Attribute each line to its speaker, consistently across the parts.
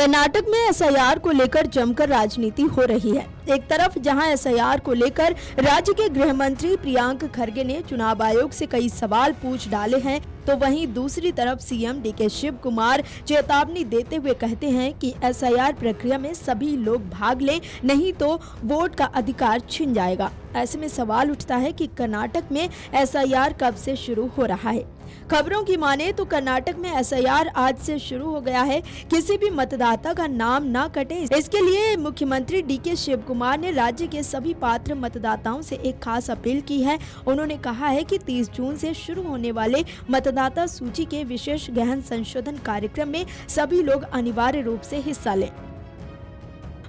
Speaker 1: कर्नाटक में एसआईआर को लेकर जमकर राजनीति हो रही है। एक तरफ जहां एसआईआर को लेकर राज्य के गृह मंत्री प्रियंक खरगे ने चुनाव आयोग से कई सवाल पूछ डाले हैं, तो वहीं दूसरी तरफ सीएम डीके शिव कुमार चेतावनी देते हुए कहते हैं कि एसआईआर प्रक्रिया में सभी लोग भाग लें, नहीं तो वोट का अधिकार छिन जाएगा। ऐसे में सवाल उठता है कि कर्नाटक में एसआईआर कब से शुरू हो रहा है। खबरों की माने तो कर्नाटक में एसआईआर आज से शुरू हो गया है। किसी भी मतदाता का नाम ना कटे, इसके लिए मुख्यमंत्री डीके शिव कुमार ने राज्य के सभी पात्र मतदाताओं से एक खास अपील की है। उन्होंने कहा है कि 30 जून से शुरू होने वाले मतदाता सूची के विशेष गहन संशोधन कार्यक्रम में सभी लोग अनिवार्य रूप से हिस्सा लें।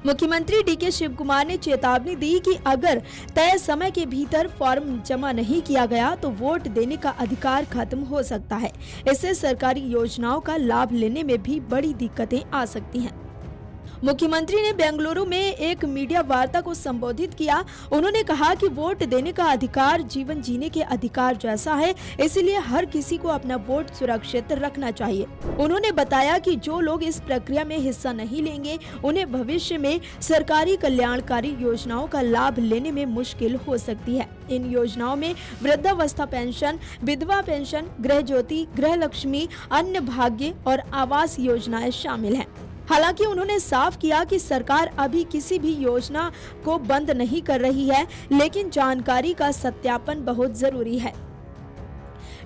Speaker 1: मुख्यमंत्री डीके शिव कुमार ने चेतावनी दी कि अगर तय समय के भीतर फॉर्म जमा नहीं किया गया तो वोट देने का अधिकार खत्म हो सकता है। इससे सरकारी योजनाओं का लाभ लेने में भी बड़ी दिक्कतें आ सकती हैं। मुख्यमंत्री ने बेंगलुरु में एक मीडिया वार्ता को संबोधित किया। उन्होंने कहा कि वोट देने का अधिकार जीवन जीने के अधिकार जैसा है, इसलिए हर किसी को अपना वोट सुरक्षित रखना चाहिए। उन्होंने बताया कि जो लोग इस प्रक्रिया में हिस्सा नहीं लेंगे, उन्हें भविष्य में सरकारी कल्याणकारी योजनाओं का लाभ लेने में मुश्किल हो सकती है। इन योजनाओं में वृद्धावस्था पेंशन, विधवा पेंशन, गृह ज्योति, गृह लक्ष्मी, अन्न भाग्य और आवास योजनाएं शामिल हैं। हालांकि उन्होंने साफ किया कि सरकार अभी किसी भी योजना को बंद नहीं कर रही है, लेकिन जानकारी का सत्यापन बहुत जरूरी है।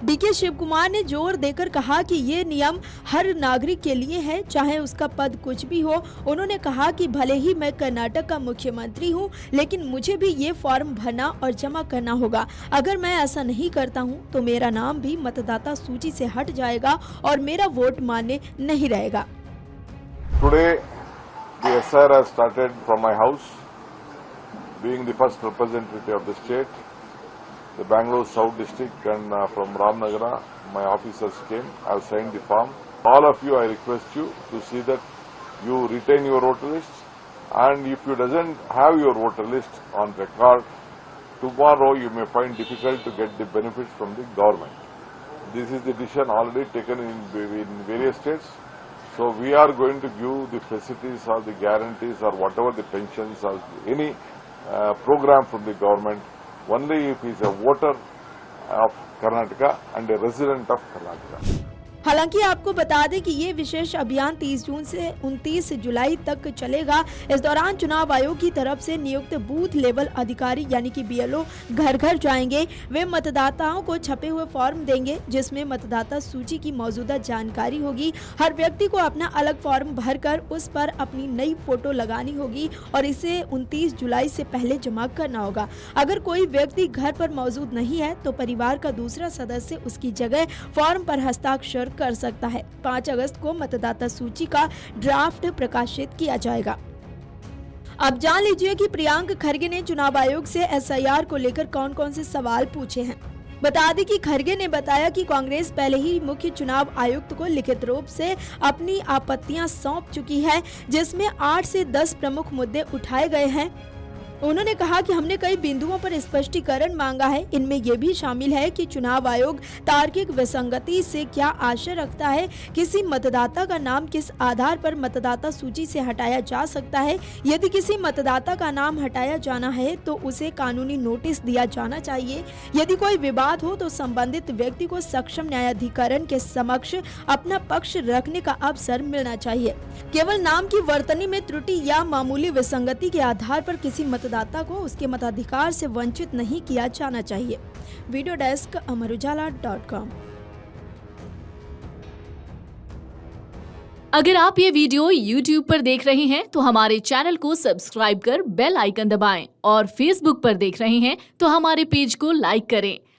Speaker 1: डीके शिव कुमार ने जोर देकर कहा कि ये नियम हर नागरिक के लिए है, चाहे उसका पद कुछ भी हो। उन्होंने कहा कि भले ही मैं कर्नाटक का मुख्यमंत्री हूं, लेकिन मुझे भी ये फॉर्म भरना और जमा करना होगा। अगर मैं ऐसा नहीं करता हूं, तो मेरा नाम भी मतदाता सूची से हट जाएगा और मेरा वोट मान्य नहीं रहेगा।
Speaker 2: Today, the SR has started from my house, being the first representative of the state, the Bangalore South District, and from Ramnagara, my officers came. I have signed the form. All of you, I request you to see that you retain your voter list, and if you doesn't have your voter list on record, tomorrow you may find difficult to get the benefits from the government. This is the decision already taken in various states. So we are going to give the facilities or the guarantees or whatever the pensions or any program from the government only if he is a voter of Karnataka and a resident of Karnataka.
Speaker 1: हालांकि आपको बता दें कि ये विशेष अभियान 30 जून से 29 जुलाई तक चलेगा। इस दौरान चुनाव आयोग की तरफ से नियुक्त बूथ लेवल अधिकारी यानी कि बीएलओ घर घर जाएंगे। वे मतदाताओं को छपे हुए फॉर्म देंगे, जिसमें मतदाता सूची की मौजूदा जानकारी होगी। हर व्यक्ति को अपना अलग फॉर्म भरकर उस पर अपनी नई फोटो लगानी होगी और इसे 29 जुलाई से पहले जमा करना होगा। अगर कोई व्यक्ति घर पर मौजूद नहीं है, तो परिवार का दूसरा सदस्य उसकी जगह फॉर्म पर हस्ताक्षर कर सकता है। 5 अगस्त को मतदाता सूची का ड्राफ्ट प्रकाशित किया जाएगा। अब जान लीजिए कि प्रियंक खरगे ने चुनाव आयोग से एसआईआर को लेकर कौन कौन से सवाल पूछे हैं। बता दें कि खरगे ने बताया कि कांग्रेस पहले ही मुख्य चुनाव आयुक्त को लिखित रूप से अपनी आपत्तियां सौंप चुकी है, जिसमें 8 से 10 प्रमुख मुद्दे उठाए गए हैं। उन्होंने कहा कि हमने कई बिंदुओं पर स्पष्टीकरण मांगा है। इनमें यह भी शामिल है कि चुनाव आयोग तार्किक विसंगति से क्या आशय रखता है, किसी मतदाता का नाम किस आधार पर मतदाता सूची से हटाया जा सकता है, यदि किसी मतदाता का नाम हटाया जाना है तो उसे कानूनी नोटिस दिया जाना चाहिए, यदि कोई विवाद हो तो संबंधित व्यक्ति को सक्षम न्यायाधिकरण के समक्ष अपना पक्ष रखने का अवसर मिलना चाहिए। केवल नाम की वर्तनी में त्रुटि या मामूली विसंगति के आधार पर किसी मतदाता को उसके मताधिकार से वंचित नहीं किया जाना चाहिए। Video desk amarujala.com।
Speaker 3: अगर आप ये वीडियो YouTube पर देख रहे हैं तो हमारे चैनल को सब्सक्राइब कर बेल आइकन दबाएं और Facebook पर देख रहे हैं तो हमारे पेज को लाइक करें।